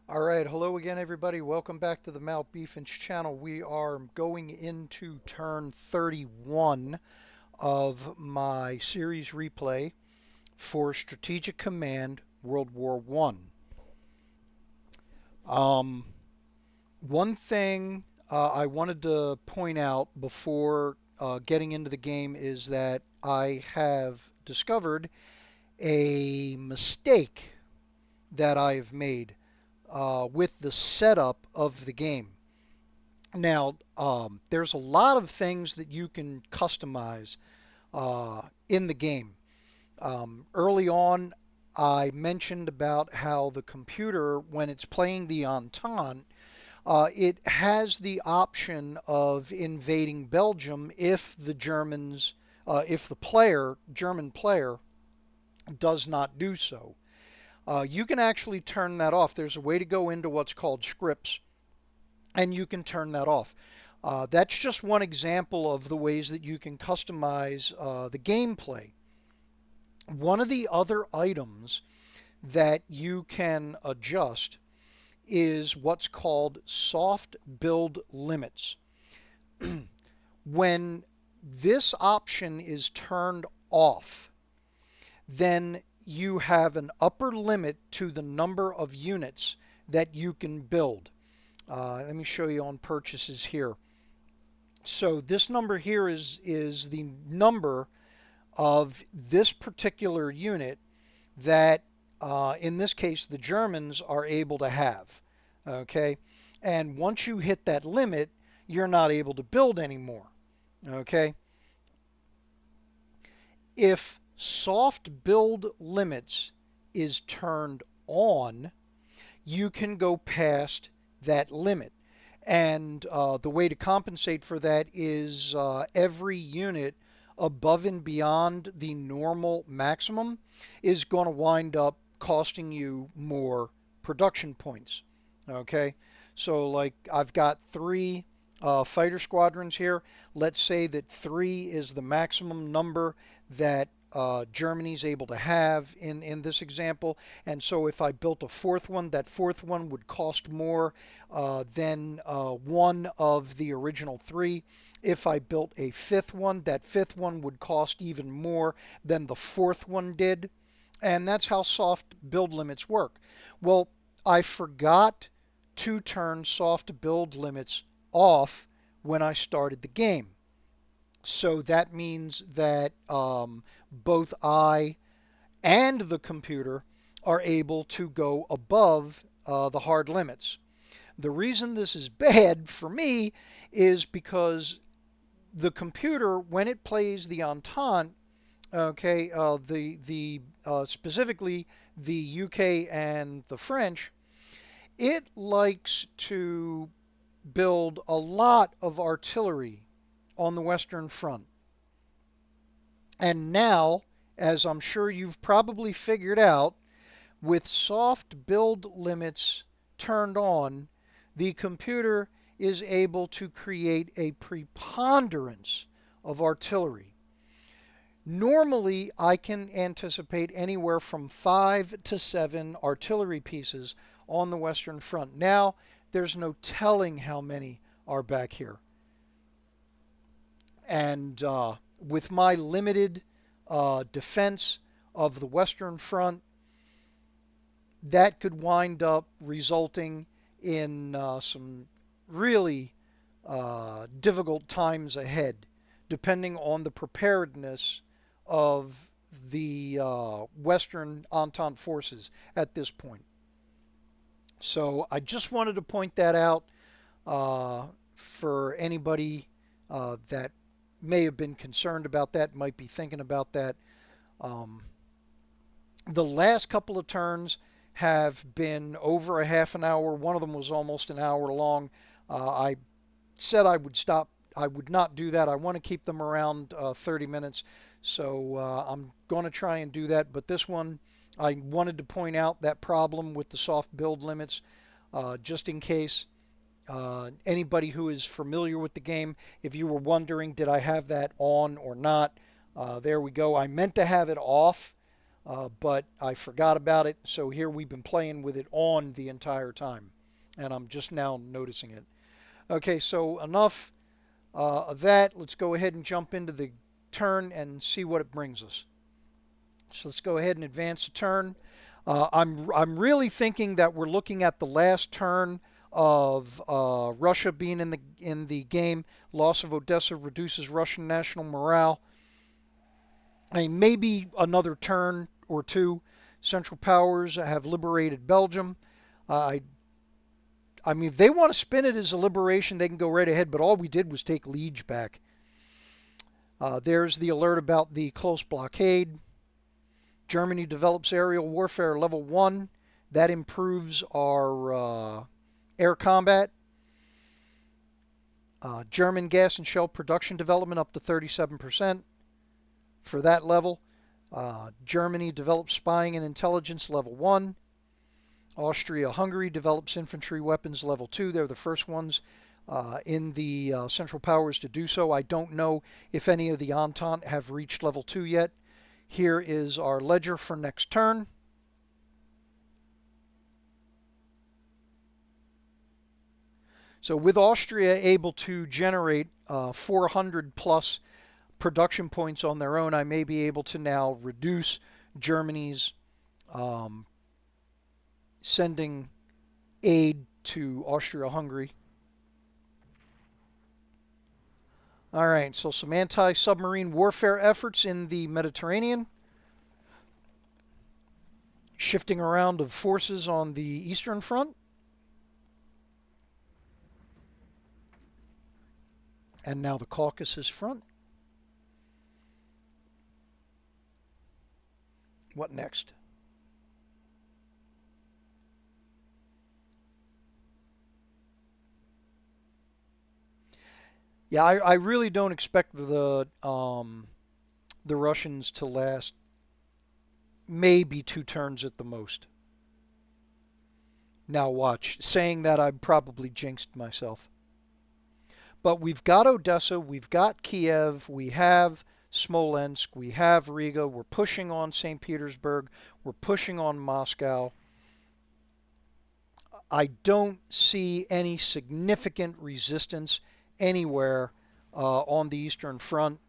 All right, hello again, everybody. Welcome back to the Malbeefance channel. We are going into turn 31 of my series replay for Strategic Command World War One. Um, One thing I wanted to point out before getting into the game is that I have discovered a mistake that I have made with the setup of the game. Now, there's a lot of things that you can customize in the game. Early on, I mentioned about how the computer, when it's playing the Entente, it has the option of invading Belgium if the Germans, if the German player, does not do so. You can actually turn that off. There's a way to go into what's called scripts, and you can turn that off. That's just one example of the ways that you can customize the gameplay. One of the other items that you can adjust is what's called soft build limits. When this option is turned off, then you have an upper limit to the number of units that you can build. Let me show you on purchases here. So this number here is the number of this particular unit that, in this case, the Germans are able to have. Okay, and once you hit that limit, you're not able to build anymore. Okay, if soft build limits is turned on, you can go past that limit. And the way to compensate for that is every unit above and beyond the normal maximum is going to wind up costing you more production points. Okay, so like I've got three fighter squadrons here. Let's say that three is the maximum number that Germany's able to have in this example. And so if I built a fourth one, that fourth one would cost more than one of the original three. If I built a fifth one, that fifth one would cost even more than the fourth one did. And that's how soft build limits work. Well, I forgot to turn soft build limits off when I started the game. So that means that both I and the computer are able to go above the hard limits. The reason this is bad for me is because the computer, when it plays the Entente, okay, the specifically the UK and the French, it likes to build a lot of artillery on the Western Front. And now, as I'm sure you've probably figured out, with soft build limits turned on, the computer is able to create a preponderance of artillery. Normally, I can anticipate anywhere from 5 to 7 artillery pieces on the Western Front. Now, there's no telling how many are back here. And with my limited defense of the Western Front, that could wind up resulting in some really difficult times ahead, depending on the preparedness of the Western Entente forces at this point. So I just wanted to point that out for anybody that may have been concerned about that, might be thinking about that. Um, the last couple of turns have been over a half an hour. One of them was almost an hour long. I said I would stop. I would not do that. I want to keep them around 30 minutes. So I'm going to try and do that. But this one, I wanted to point out that problem with the soft build limits just in case. Anybody who is familiar with the game, if you were wondering, did I have that on or not? There we go. I meant to have it off but I forgot about it. So here we've been playing with it on the entire time, and I'm just now noticing it. Okay, so enough of that. Let's go ahead and jump into the turn and see what it brings us. So let's go ahead and advance the turn. I'm really thinking that we're looking at the last turn of Russia being in the game. Loss of Odessa reduces Russian national morale. I mean, maybe another turn or two. Central Powers have liberated Belgium. Uh, I mean, if they want to spin it as a liberation, they can go right ahead. But all we did was take Liege back. There's the alert about the close blockade. Germany develops aerial warfare level 1. That improves our air combat. German gas and shell production development up to 37% for that level. Germany develops spying and intelligence level 1. Austria-Hungary develops infantry weapons level 2. They're the first ones in the Central Powers to do so. I don't know if any of the Entente have reached level 2 yet. Here is our ledger for next turn. So with Austria able to generate 400 plus production points on their own, I may be able to now reduce Germany's sending aid to Austria-Hungary. All right, so some anti-submarine warfare efforts in the Mediterranean. Shifting around of forces on the Eastern Front. And now the Caucasus Front. What next? Yeah, I really don't expect the Russians to last maybe 2 turns at the most. Now watch. Saying that, I've probably jinxed myself. But we've got Odessa, we've got Kiev, we have Smolensk, we have Riga, we're pushing on St. Petersburg, we're pushing on Moscow. I don't see any significant resistance anywhere on the Eastern Front.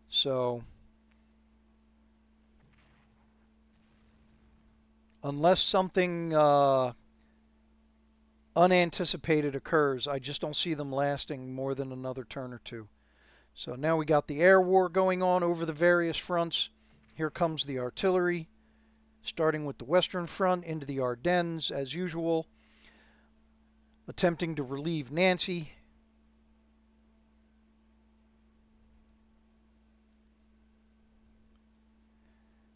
So, unless something unanticipated occurs, I just don't see them lasting more than another turn or two. So now we got the air war going on over the various fronts. Here comes the artillery, starting with the Western Front into the Ardennes, as usual, attempting to relieve Nancy.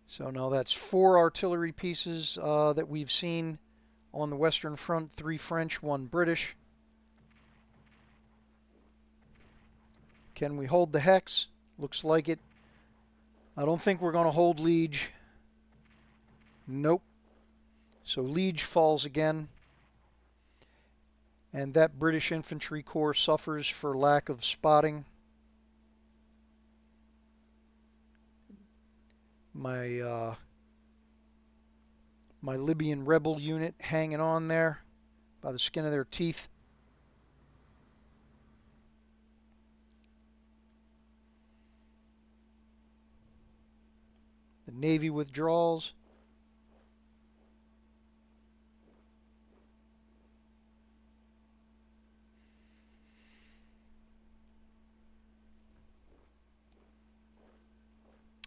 So now that's 4 artillery pieces that we've seen on the Western Front, 3 French, 1 British. Can we hold the Hex? Looks like it. I don't think we're going to hold Liege. Nope. So Liege falls again. And that British Infantry Corps suffers for lack of spotting. My Libyan rebel unit hanging on there by the skin of their teeth. The Navy withdraws.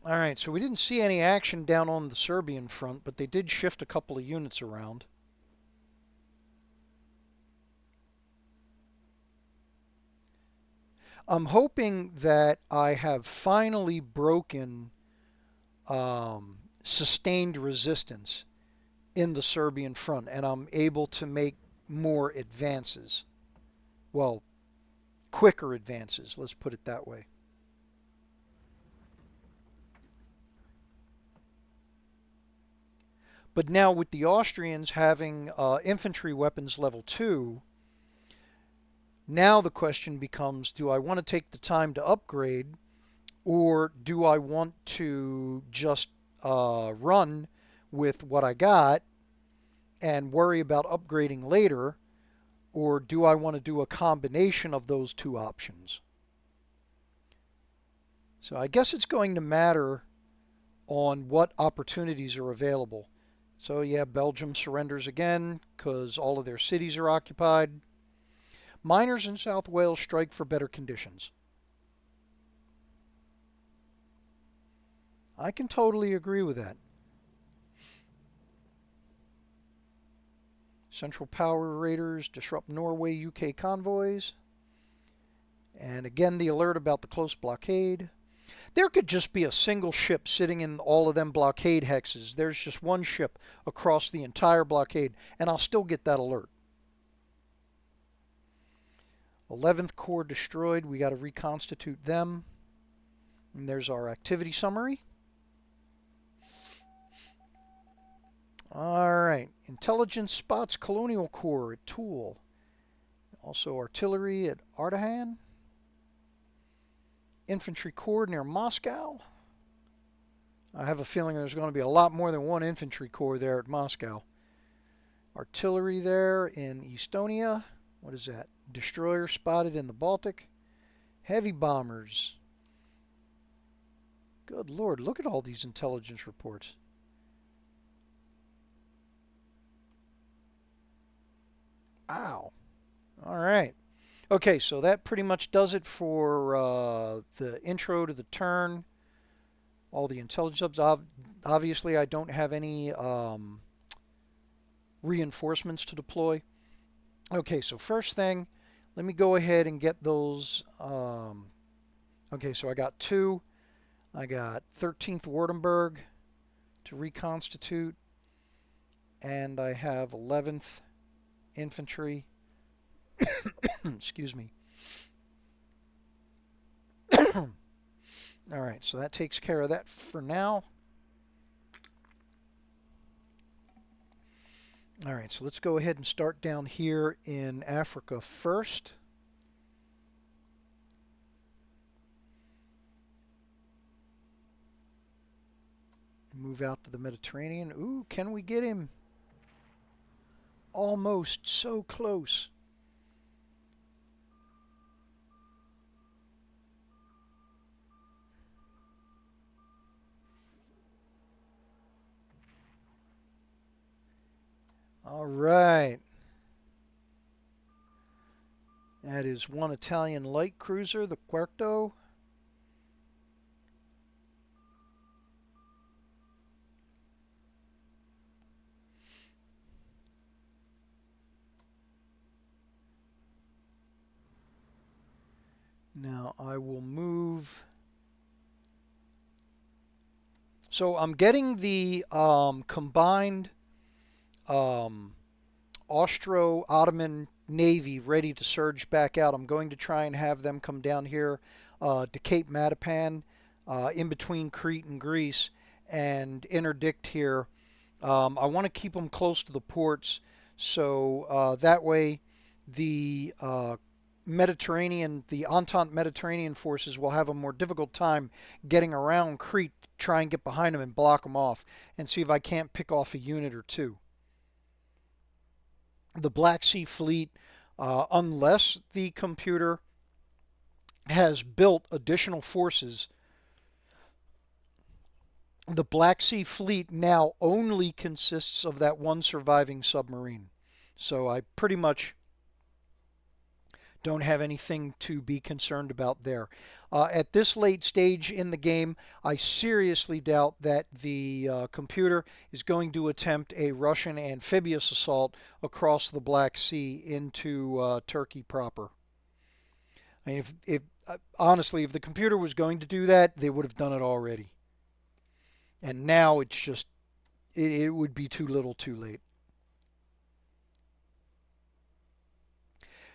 All right, so we didn't see any action down on the Serbian front, but they did shift a couple of units around. I'm hoping that I have finally broken sustained resistance in the Serbian front, and I'm able to make more advances. Well, quicker advances, let's put it that way. But now with the Austrians having infantry weapons level 2, now the question becomes, do I want to take the time to upgrade, Or do I want to just run with what I got and worry about upgrading later? Or do I want to do a combination of those two options? So I guess it's going to matter on what opportunities are available. So yeah, Belgium surrenders again because all of their cities are occupied. Miners in South Wales strike for better conditions. I can totally agree with that. Central Power Raiders disrupt Norway UK convoys. And again, the alert about the close blockade. There could just be a single ship sitting in all of them blockade hexes. There's just one ship across the entire blockade, and I'll still get that alert. 11th Corps destroyed. We got to reconstitute them. And there's our activity summary. All right. Intelligence spots Colonial Corps at Toul. Also artillery at Ardahan. Infantry Corps near Moscow. I have a feeling there's going to be a lot more than one infantry corps there at Moscow. Artillery there in Estonia. What is that? Destroyer spotted in the Baltic. Heavy bombers. Good Lord, look at all these intelligence reports. Wow. All right. Okay, so that pretty much does it for the intro to the turn. All the intelligence subs. Obviously, I don't have any reinforcements to deploy. Okay, so first thing, let me go ahead and get those. Okay, so I got two. I got 13th Wartenberg to reconstitute, and I have 11th Infantry. Excuse me. All right, so that takes care of that for now. All right, so let's go ahead and start down here in Africa first. Move out to the Mediterranean. Ooh, can we get him? Almost, so close. All right. That is one Italian light cruiser, the Quarto. Now I will move. So I'm getting the combined Austro-Ottoman Navy ready to surge back out. I'm going to try and have them come down here to Cape Matapan, in between Crete and Greece, and interdict here. I want to keep them close to the ports, so that way the the Entente Mediterranean forces will have a more difficult time getting around Crete, try and get behind them and block them off, and see if I can't pick off a unit or two. The Black Sea Fleet, unless the computer has built additional forces, the Black Sea Fleet now only consists of that one surviving submarine. So I pretty much don't have anything to be concerned about there. At this late stage in the game, I seriously doubt that the computer is going to attempt a Russian amphibious assault across the Black Sea into Turkey proper. I mean, if honestly, if the computer was going to do that, they would have done it already. And now it's just, it would be too little too late.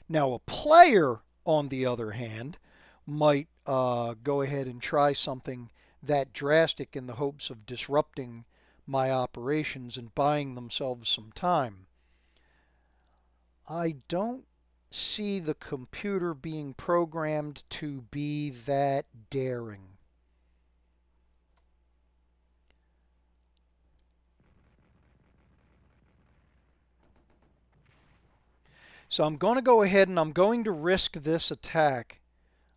Now, a player, on the other hand, might go ahead and try something that drastic in the hopes of disrupting my operations and buying themselves some time. I don't see the computer being programmed to be that daring. So I'm going to go ahead and I'm going to risk this attack.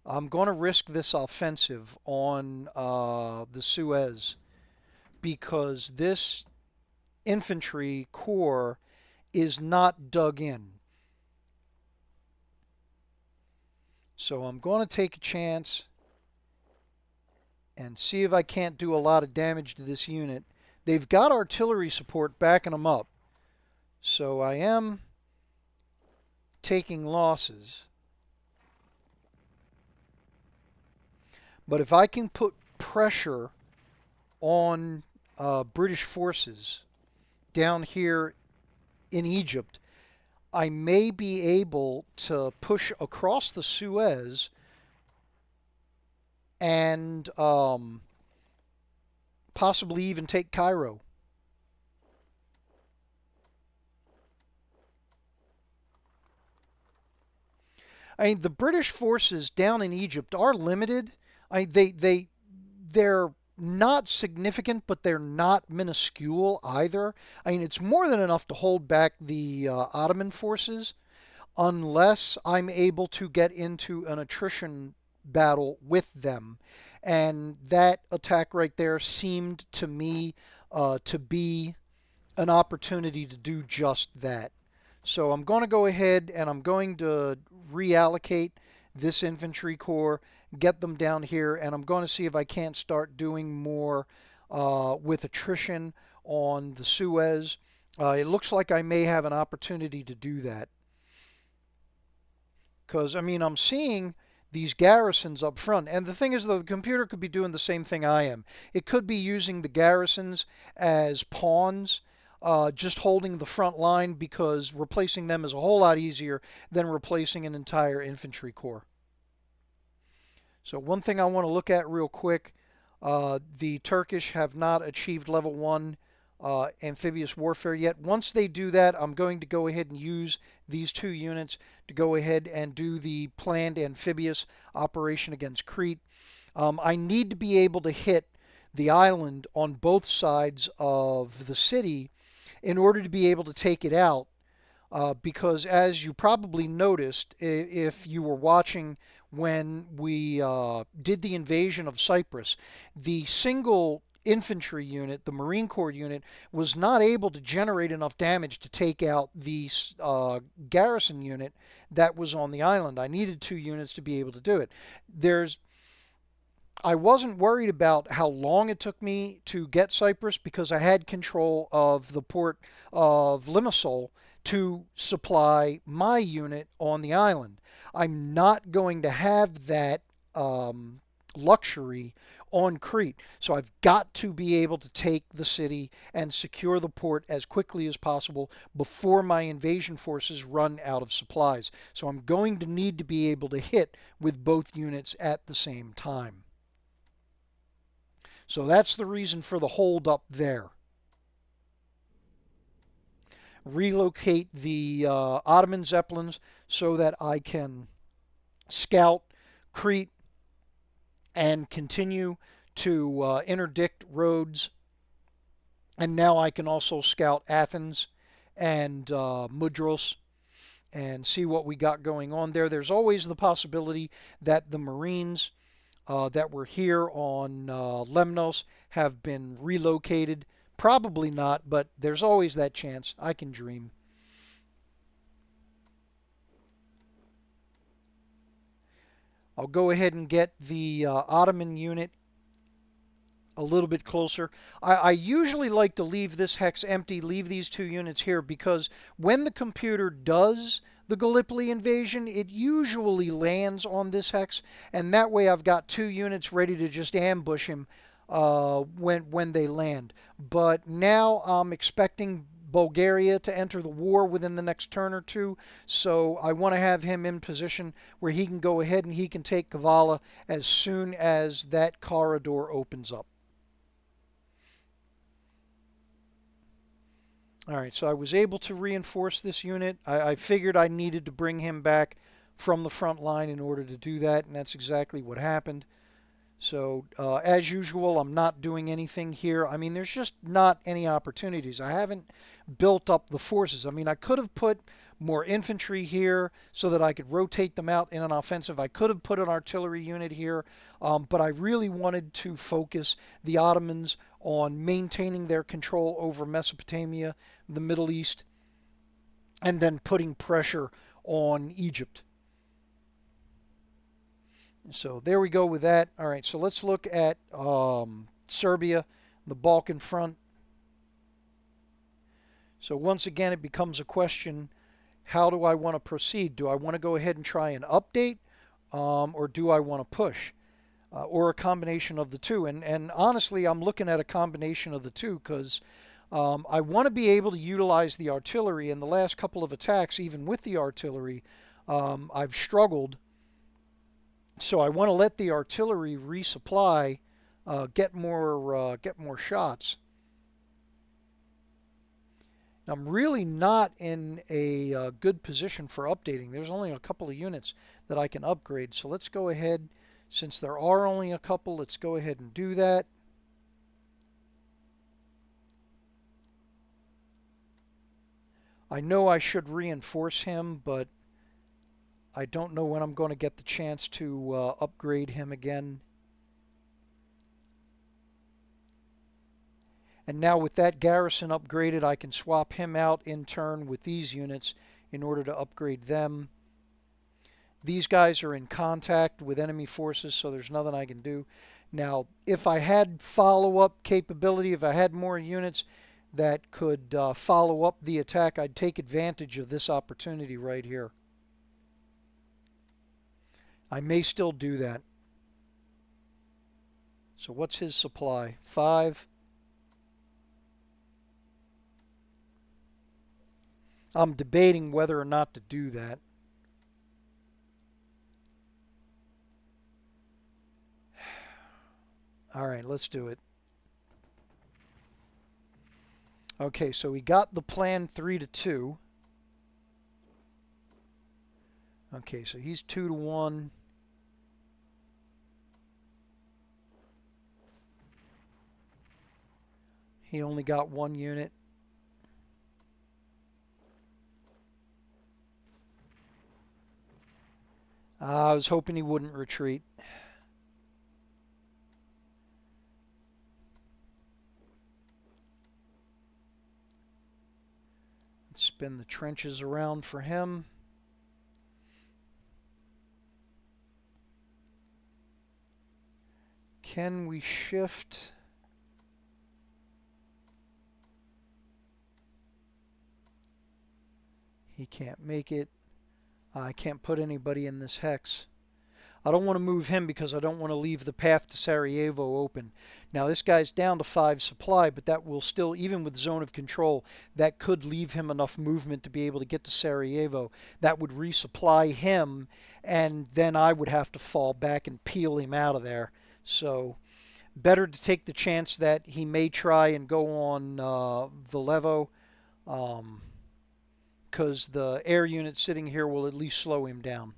I'm going to risk this offensive on the Suez because this infantry corps is not dug in. So I'm going to take a chance and see if I can't do a lot of damage to this unit. They've got artillery support backing them up. So I am taking losses. But if I can put pressure on British forces down here in Egypt, I may be able to push across the Suez and possibly even take Cairo. I mean, the British forces down in Egypt are limited. They're not significant, but they're not minuscule either. I mean, it's more than enough to hold back the Ottoman forces, unless I'm able to get into an attrition battle with them. And that attack right there seemed to me to be an opportunity to do just that. So I'm going to go ahead and I'm going to reallocate this infantry corps, get them down here, and I'm going to see if I can't start doing more with attrition on the Suez. It looks like I may have an opportunity to do that. Because, I mean, I'm seeing these garrisons up front. And the thing is, though, the computer could be doing the same thing I am. It could be using the garrisons as pawns, just holding the front line, because replacing them is a whole lot easier than replacing an entire infantry corps. So one thing I want to look at real quick, the Turkish have not achieved level 1 amphibious warfare yet. Once they do that, I'm going to go ahead and use these 2 units to go ahead and do the planned amphibious operation against Crete. I need to be able to hit the island on both sides of the city in order to be able to take it out. Because as you probably noticed, if you were watching when we did the invasion of Cyprus, the single infantry unit, the Marine Corps unit, was not able to generate enough damage to take out the garrison unit that was on the island. I needed 2 units to be able to do it. I wasn't worried about how long it took me to get Cyprus because I had control of the port of Limassol to supply my unit on the island. I'm not going to have that luxury on Crete. So I've got to be able to take the city and secure the port as quickly as possible before my invasion forces run out of supplies. So I'm going to need to be able to hit with both units at the same time. So that's the reason for the hold up there. Relocate the Ottoman Zeppelins so that I can scout Crete and continue to interdict roads. And now I can also scout Athens and Mudros and see what we got going on there. There's always the possibility that the Marines that were here on Lemnos have been relocated. Probably not, but there's always that chance. I can dream. I'll go ahead and get the Ottoman unit a little bit closer. I usually like to leave this hex empty, leave these 2 units here, because when the computer does the Gallipoli invasion, it usually lands on this hex, and that way I've got 2 units ready to just ambush him when they land. But now I'm expecting Bulgaria to enter the war within the next turn or 2, so I want to have him in position where he can go ahead and he can take Kavala as soon as that corridor opens up. All right, so I was able to reinforce this unit. I figured I needed to bring him back from the front line in order to do that, and that's exactly what happened. So, as usual, I'm not doing anything here. I mean, there's just not any opportunities. I haven't built up the forces. I mean, I could have put more infantry here so that I could rotate them out in an offensive. I could have put an artillery unit here, but I really wanted to focus the Ottomans on maintaining their control over Mesopotamia, the Middle East, and then putting pressure on Egypt. So there we go with that. All right, so let's look at Serbia, the Balkan front. So once again, it becomes a question, how do I want to proceed? Do I want to go ahead and try and update, or do I want to push? Or a combination of the two. And honestly, I'm looking at a combination of the two because I want to be able to utilize the artillery. In the last couple of attacks, even with the artillery, I've struggled. So I want to let the artillery resupply, get more shots. I'm really not in a good position for updating. There's only a couple of units that I can upgrade. So let's go ahead, since there are only a couple, let's go ahead and do that. I know I should reinforce him, but I don't know when I'm going to get the chance to upgrade him again. And now with that garrison upgraded, I can swap him out in turn with these units in order to upgrade them. These guys are in contact with enemy forces, so there's nothing I can do. Now, if I had follow-up capability, if I had more units that could follow up the attack, I'd take advantage of this opportunity right here. I may still do that. So what's his supply? 5. I'm debating whether or not to do that. All right, let's do it. Okay, so we got the plan 3-2. Okay, so he's 2-1. He only got 1 unit. I was hoping he wouldn't retreat. Let's spin the trenches around for him. Can we shift? He can't make it. I can't put anybody in this hex. I don't want to move him because I don't want to leave the path to Sarajevo open. Now this guy's down to 5 supply, but that will still, even with zone of control, that could leave him enough movement to be able to get to Sarajevo. That would resupply him, and then I would have to fall back and peel him out of there. So better to take the chance that he may try and go on Vallevo, because the air unit sitting here will at least slow him down.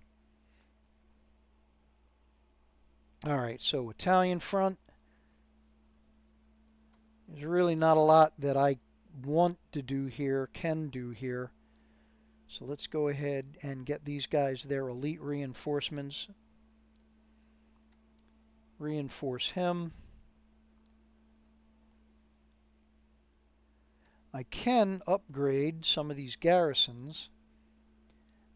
All right, so Italian front. There's really not a lot that I want to do here, can do here. So let's go ahead and get these guys their elite reinforcements. Reinforce him. I can upgrade some of these garrisons.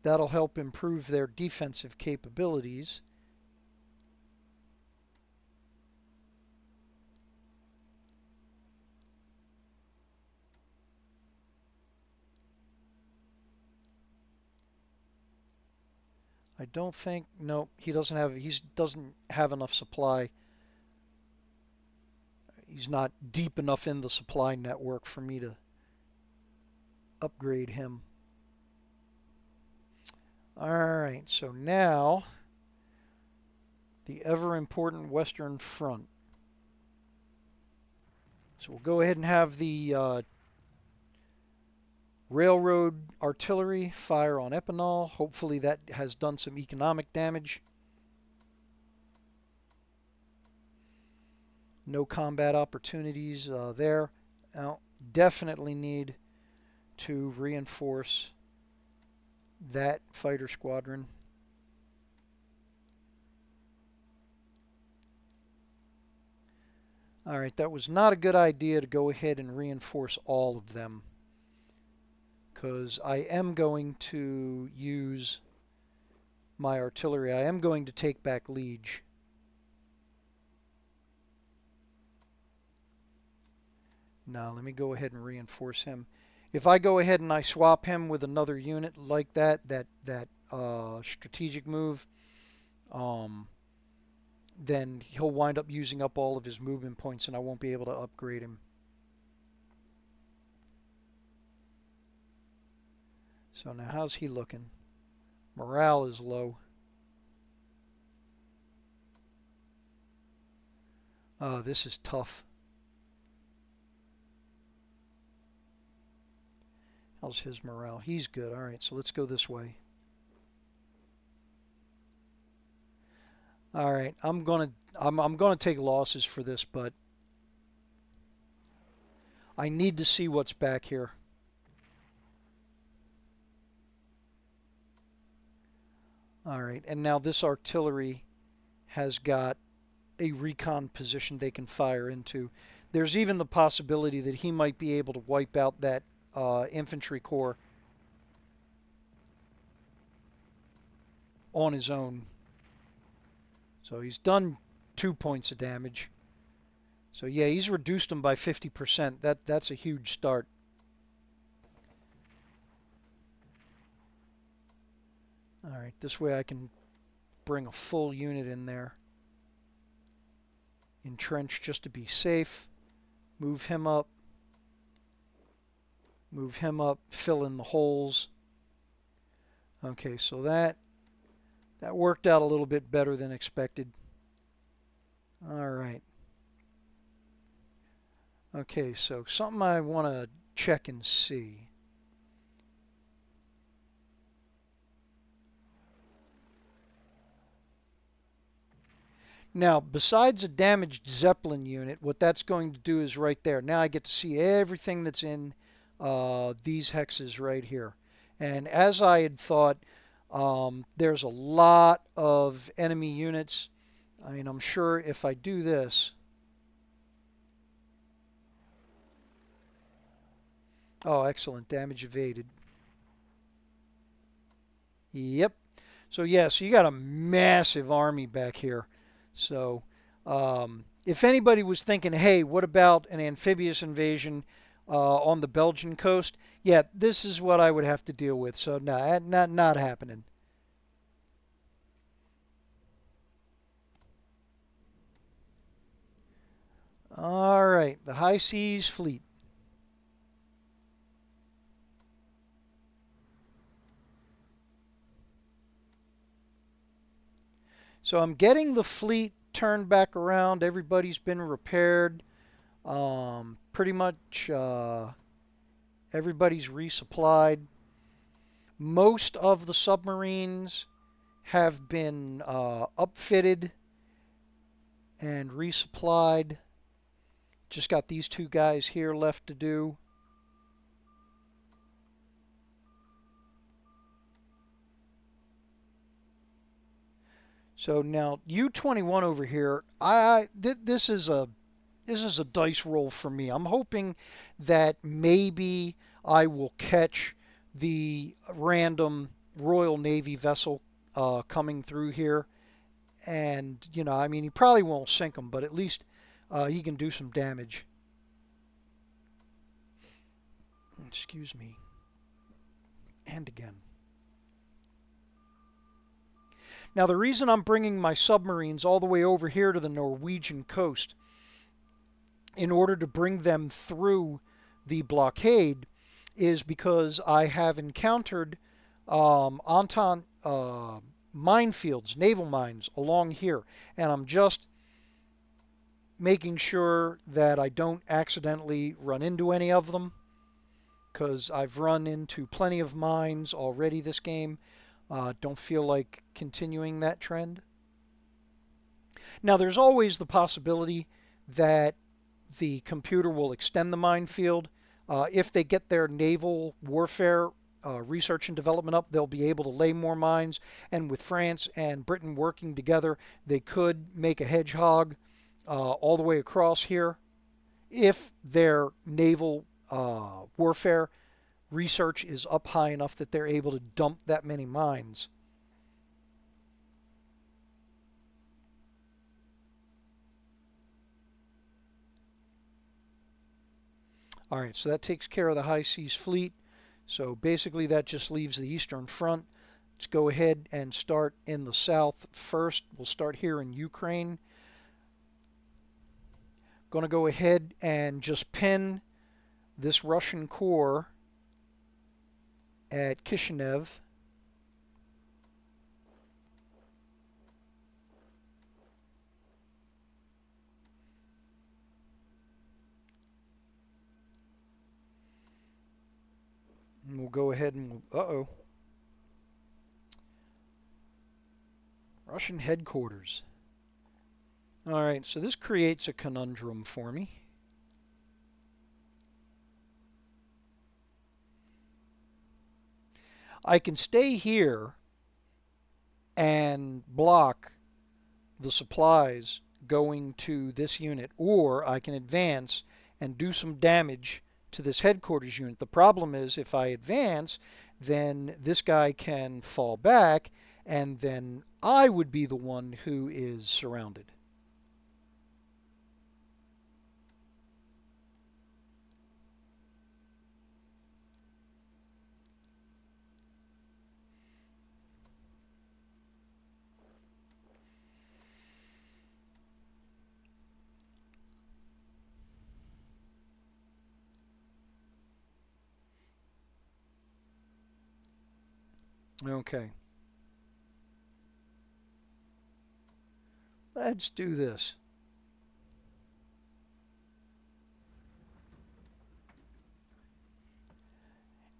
That'll help improve their defensive capabilities. I don't think, no, he doesn't have enough supply. He's not deep enough in the supply network for me to upgrade him. Alright, so now the ever important Western Front. So we'll go ahead and have the railroad artillery fire on Epinal. Hopefully that has done some economic damage. No combat opportunities there. Now, definitely need to reinforce that fighter squadron. Alright, that was not a good idea to go ahead and reinforce all of them, because I am going to use my artillery. I am going to take back Liege. Now, let me go ahead and reinforce him. If I go ahead and I swap him with another unit like that strategic move, then he'll wind up using up all of his movement points and I won't be able to upgrade him. So now how's he looking? Morale is low. This is tough. How's his morale? He's good. All right, so let's go this way. All right, I'm gonna take losses for this, but I need to see what's back here. All right, and now this artillery has got a recon position they can fire into. There's even the possibility that he might be able to wipe out that infantry corps on his own. So he's done 2 points of damage. So yeah, he's reduced them by 50%. That's a huge start. Alright, this way I can bring a full unit in there. Entrench just to be safe. Move him up. Move him up. Fill in the holes. Okay, so that worked out a little bit better than expected. Alright. Okay, so something I want to check and see. Now, besides a damaged Zeppelin unit, what that's going to do is right there. Now I get to see everything that's in these hexes right here. And as I had thought, there's a lot of enemy units. I mean, I'm sure if I do this... Oh, excellent. Damage evaded. Yep. So, yeah, so you got a massive army back here. So, if anybody was thinking, hey, what about an amphibious invasion on the Belgian coast? Yeah, this is what I would have to deal with. So, no, not happening. All right, the High Seas Fleet. So I'm getting the fleet turned back around. Everybody's been repaired. Pretty much everybody's resupplied. Most of the submarines have been upfitted and resupplied. Just got these two guys here left to do. So now U-21 over here, this is a dice roll for me. I'm hoping that maybe I will catch the random Royal Navy vessel coming through here. And, you know, I mean, he probably won't sink them, but at least he can do some damage. Excuse me. And again. Now, the reason I'm bringing my submarines all the way over here to the Norwegian coast in order to bring them through the blockade is because I have encountered Entente minefields, naval mines along here, and I'm just making sure that I don't accidentally run into any of them, because I've run into plenty of mines already this game. Don't feel like continuing that trend. Now, there's always the possibility that the computer will extend the minefield. If they get their naval warfare research and development up, they'll be able to lay more mines. And with France and Britain working together, they could make a hedgehog all the way across here if their naval warfare research is up high enough that they're able to dump that many mines. All right, so that takes care of the high seas fleet. So basically that just leaves the Eastern Front. Let's go ahead and start in the south first. We'll start here in Ukraine. Going to go ahead and just pin this Russian corps at Kishinev. And we'll go ahead and uh-oh. Russian headquarters. All right, so this creates a conundrum for me. I can stay here and block the supplies going to this unit, or I can advance and do some damage to this headquarters unit. The problem is if I advance, then this guy can fall back, and then I would be the one who is surrounded. Okay. Let's do this.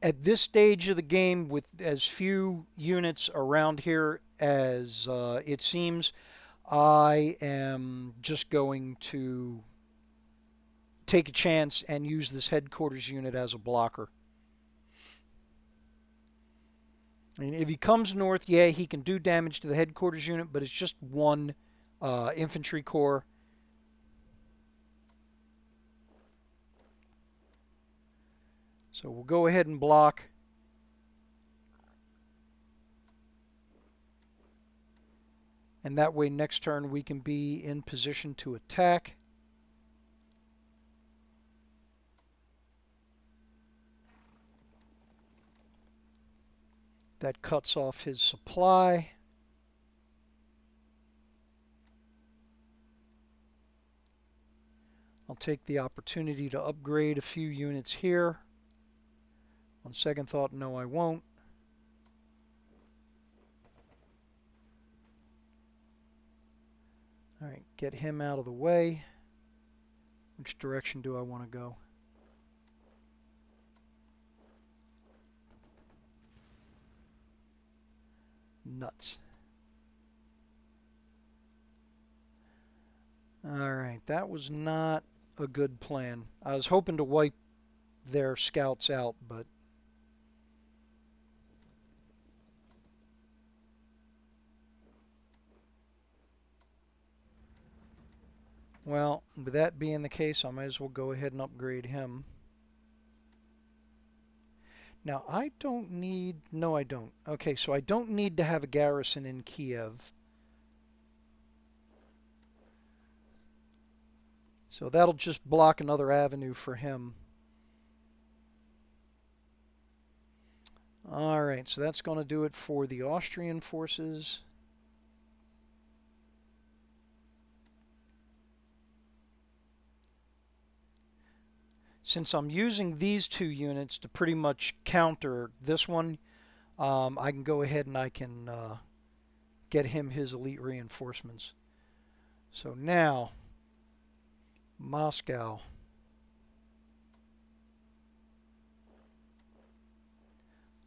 At this stage of the game, with as few units around here as it seems, I am just going to take a chance and use this headquarters unit as a blocker. I mean, if he comes north, yeah, he can do damage to the headquarters unit, but it's just one infantry corps. So we'll go ahead and block. And that way next turn we can be in position to attack. That cuts off his supply. I'll take the opportunity to upgrade a few units here. On second thought, no, I won't. All right, get him out of the way. Which direction do I want to go? Nuts. All right, that was not a good plan. I was hoping to wipe their scouts out, but well, with that being the case, I might as well go ahead and upgrade him. Now, I don't need... No, I don't. Okay, so I don't need to have a garrison in Kiev. So that'll just block another avenue for him. Alright, so that's going to do it for the Austrian forces. Since I'm using these two units to pretty much counter this one, I can go ahead and I can get him his elite reinforcements. So now, Moscow.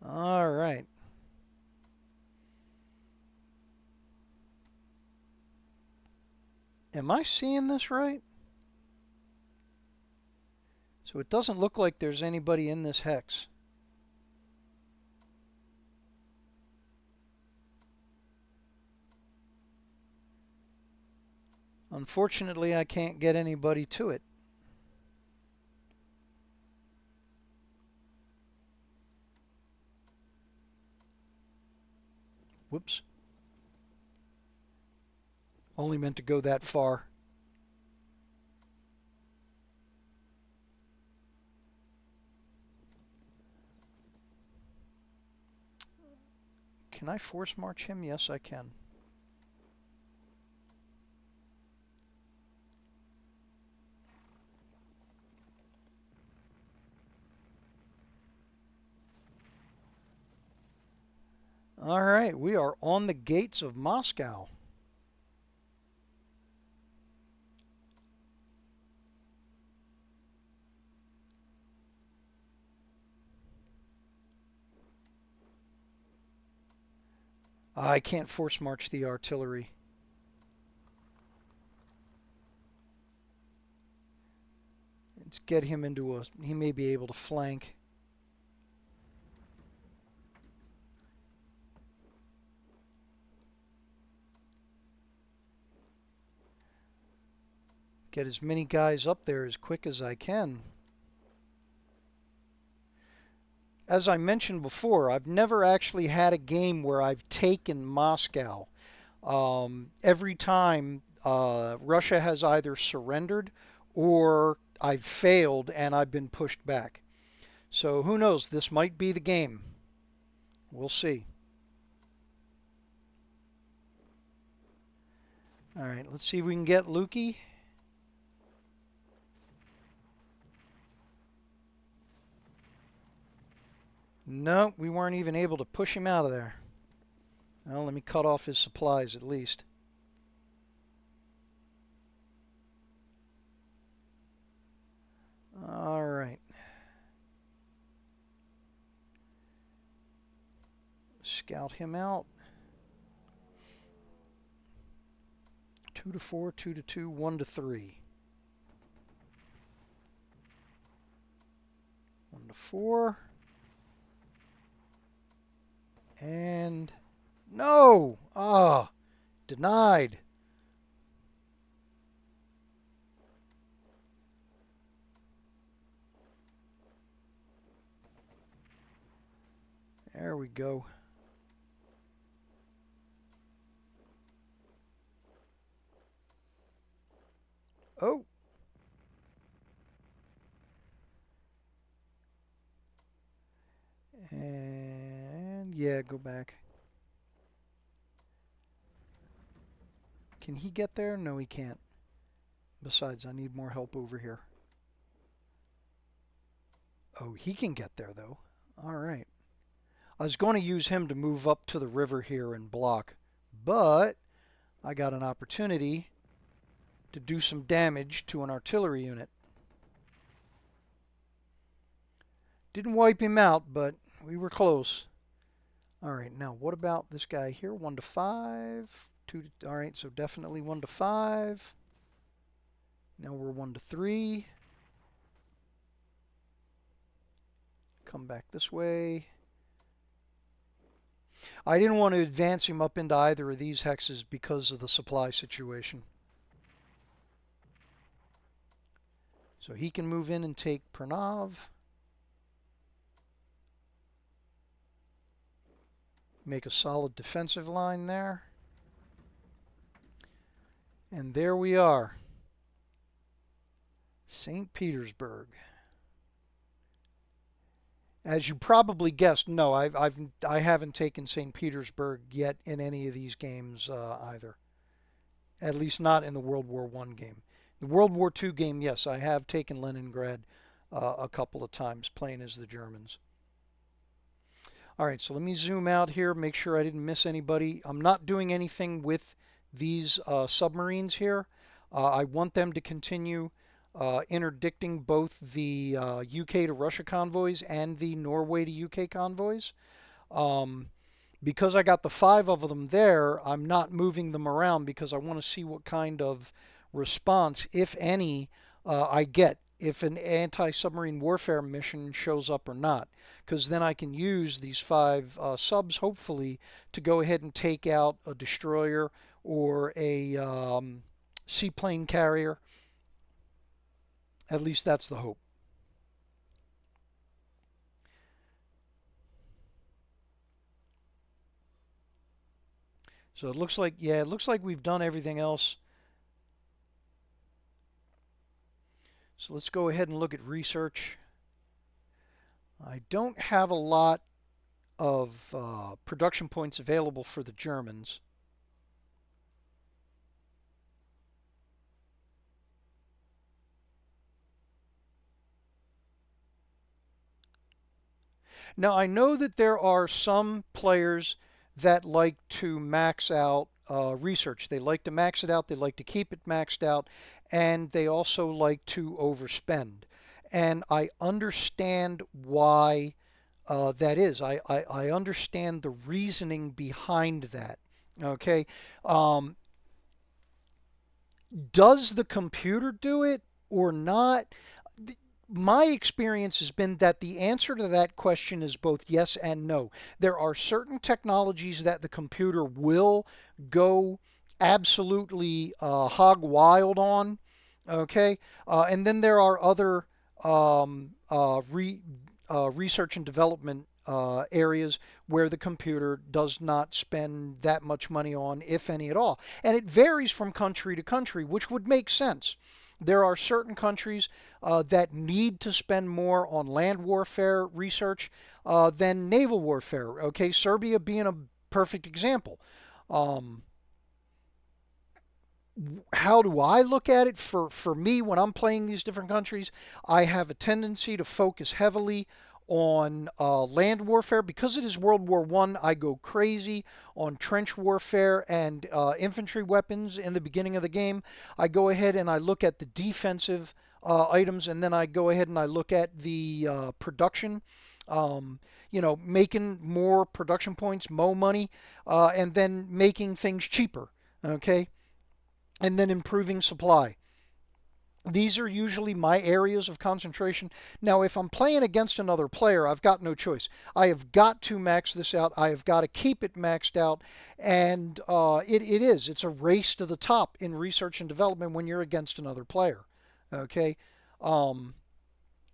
All right. Am I seeing this right? So it doesn't look like there's anybody in this hex. Unfortunately, I can't get anybody to it. Whoops. Only meant to go that far. Can I force march him? Yes, I can. All right, we are on the gates of Moscow. I can't force march the artillery. Let's get him into a... He may be able to flank. Get as many guys up there as quick as I can. As I mentioned before, I've never actually had a game where I've taken Moscow. Every time Russia has either surrendered or I've failed and I've been pushed back. So who knows? This might be the game. We'll see. All right, let's see if we can get Lukey. No, we weren't even able to push him out of there. Well, let me cut off his supplies at least. All right. Scout him out. 2 to 4, 2 to 2, 1 to 3. 1 to 4. And no! Ah, denied. There we go. Oh. And yeah, go back. Can he get there? No, he can't. Besides, I need more help over here. Oh, he can get there, though. All right. I was going to use him to move up to the river here and block, but I got an opportunity to do some damage to an artillery unit. Didn't wipe him out, but we were close. All right, now what about this guy here? 1 to 5. 2 to, all right, so definitely 1 to 5. Now we're 1 to 3. Come back this way. I didn't want to advance him up into either of these hexes because of the supply situation. So he can move in and take Pranav. Make a solid defensive line there. And there we are. St. Petersburg. As you probably guessed, no, I haven't taken St. Petersburg yet in any of these games either. At least not in the World War I game. The World War II game, yes, I have taken Leningrad a couple of times playing as the Germans. All right, so let me zoom out here, make sure I didn't miss anybody. I'm not doing anything with these submarines here. I want them to continue interdicting both the UK to Russia convoys and the Norway to UK convoys. Because I got the 5 of them there, I'm not moving them around because I want to see what kind of response, if any, I get if an anti-submarine warfare mission shows up or not, because then I can use these 5 subs, hopefully, to go ahead and take out a destroyer or a seaplane carrier. At least that's the hope. So it looks like, yeah, it looks like we've done everything else. So let's go ahead and look at research. I don't have a lot of production points available for the Germans. Now, I know that there are some players that like to max out research. They like to max it out, they like to keep it maxed out, and they also like to overspend. And I understand why that is. I understand the reasoning behind that. Okay. Um, does the computer do it or not? My experience has been that the answer to that question is both yes and no. There are certain technologies that the computer will go absolutely hog wild on, okay? And then there are other research and development areas where the computer does not spend that much money on, if any at all. And it varies from country to country, which would make sense. There are certain countries that need to spend more on land warfare research than naval warfare. Okay, Serbia being a perfect example. Um, how do I look at it? For me, when I'm playing these different countries, I have a tendency to focus heavily on land warfare. Because it is World War One, I go crazy on trench warfare and infantry weapons in the beginning of the game. I go ahead and I look at the defensive items, and then I go ahead and I look at the production. Making more production points, mo money, and then making things cheaper. Okay, and then improving supply. These are usually my areas of concentration. Now, if I'm playing against another player, I've got no choice. I have got to max this out. I have got to keep it maxed out. And it's a race to the top in research and development when you're against another player. Okay. Um,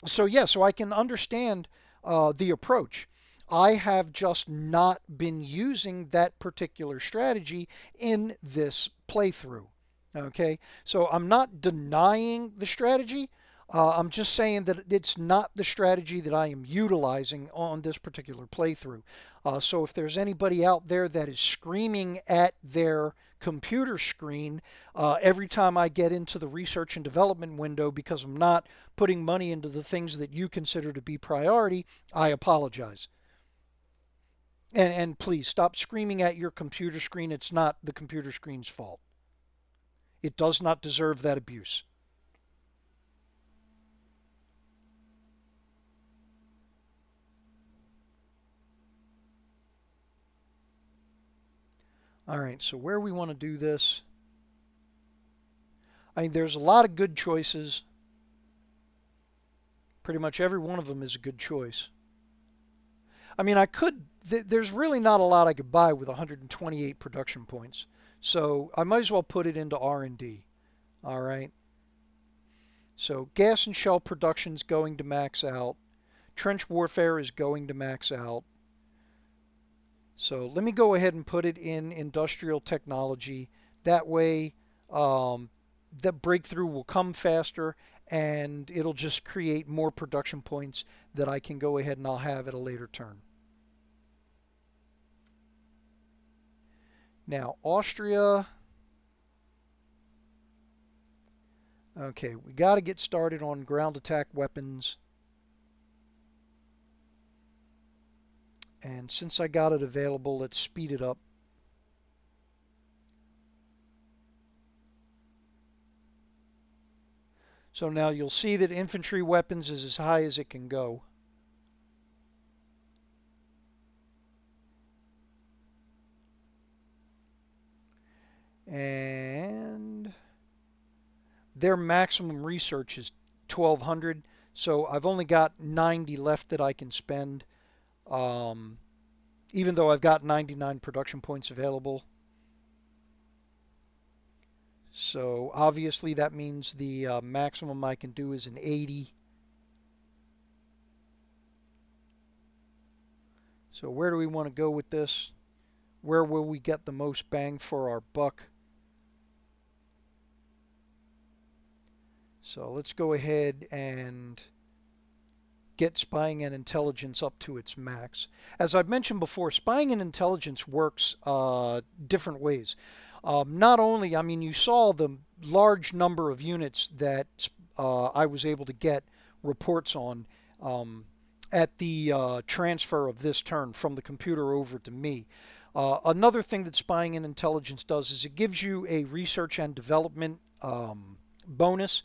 so I can understand the approach. I have just not been using that particular strategy in this playthrough. Okay, so I'm not denying the strategy. I'm just saying that it's not the strategy that I am utilizing on this particular playthrough. So if there's anybody out there that is screaming at their computer screen every time I get into the research and development window because I'm not putting money into the things that you consider to be priority, I apologize. And please stop screaming at your computer screen. It's not the computer screen's fault. It does not deserve that abuse. All right, so where we want to do this, I mean, there's a lot of good choices. Pretty much every one of them is a good choice. I mean, there's really not a lot I could buy with 128 production points. So I might as well put it into R&D. All right. So gas and shell production is going to max out. Trench warfare is going to max out. So let me go ahead and put it in industrial technology. That way, the breakthrough will come faster and it'll just create more production points that I can go ahead and I'll have at a later turn. Now, Austria. Okay, we got to get started on ground attack weapons. And since I got it available, let's speed it up. So now you'll see that infantry weapons is as high as it can go. And their maximum research is 1200. So I've only got 90 left that I can spend, even though I've got 99 production points available. So obviously that means the maximum I can do is an 80. So where do we want to go with this? Where will we get the most bang for our buck? So let's go ahead and get spying and intelligence up to its max. As I've mentioned before, spying and intelligence works different ways. Not only, I mean, you saw the large number of units that I was able to get reports on at the transfer of this turn from the computer over to me. Another thing that spying and intelligence does is it gives you a research and development bonus,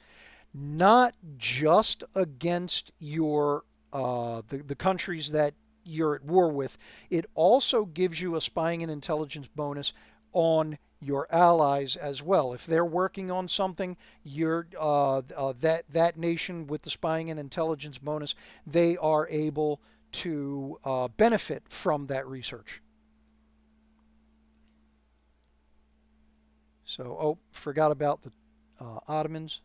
not just against your the countries that you're at war with. It also gives you a spying and intelligence bonus on your allies as well. If they're working on something, you're that nation with the spying and intelligence bonus, they are able to benefit from that research. So, oh, forgot about the Ottomans.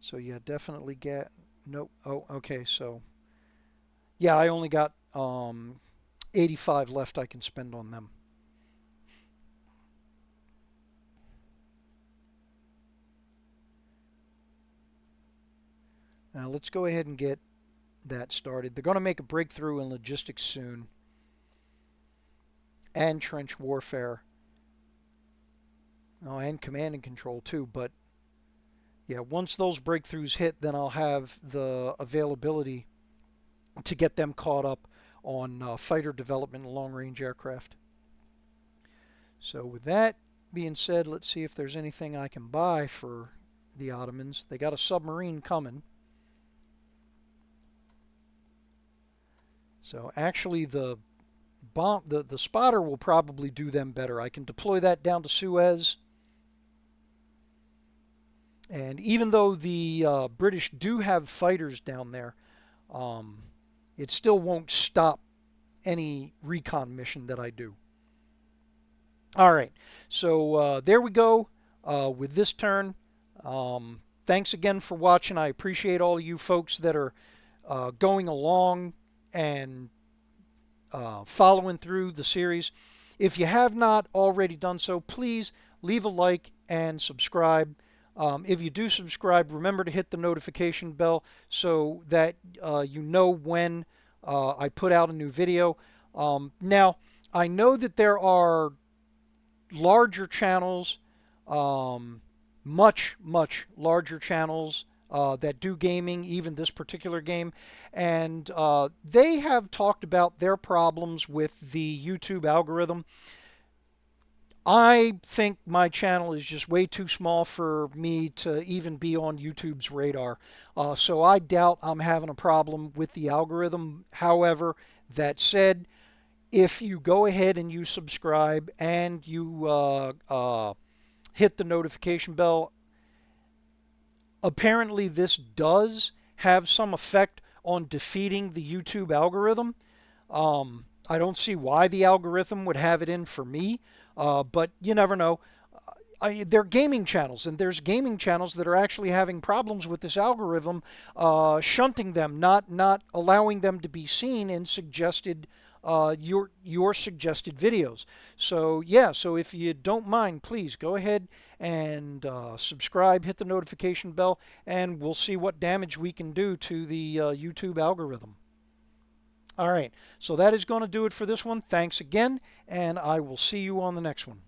So yeah, definitely get, nope. Oh, okay. So yeah, I only got 85 left I can spend on them. Now let's go ahead and get that started. They're going to make a breakthrough in logistics soon, and trench warfare. Oh, and command and control too. But yeah, once those breakthroughs hit, then I'll have the availability to get them caught up on fighter development and long-range aircraft. So with that being said, let's see if there's anything I can buy for the Ottomans. They got a submarine coming. So actually the spotter will probably do them better. I can deploy that down to Suez. And even though the British do have fighters down there, it still won't stop any recon mission that I do. All right, so there we go with this turn. Thanks again for watching. I appreciate all you folks that are going along and following through the series. If you have not already done so, please leave a like and subscribe. If you do subscribe, remember to hit the notification bell so that you know when I put out a new video. Now, I know that there are larger channels, much larger channels that do gaming, even this particular game, and they have talked about their problems with the YouTube algorithm. I think my channel is just way too small for me to even be on YouTube's radar. So I doubt I'm having a problem with the algorithm. However, that said, if you go ahead and you subscribe and you hit the notification bell, apparently this does have some effect on defeating the YouTube algorithm. I don't see why the algorithm would have it in for me, but you never know. They're gaming channels, and there's gaming channels that are actually having problems with this algorithm, shunting them, not allowing them to be seen in suggested your suggested videos. So yeah, so if you don't mind, please go ahead and subscribe, hit the notification bell, and we'll see what damage we can do to the YouTube algorithm. All right, so that is going to do it for this one. Thanks again, and I will see you on the next one.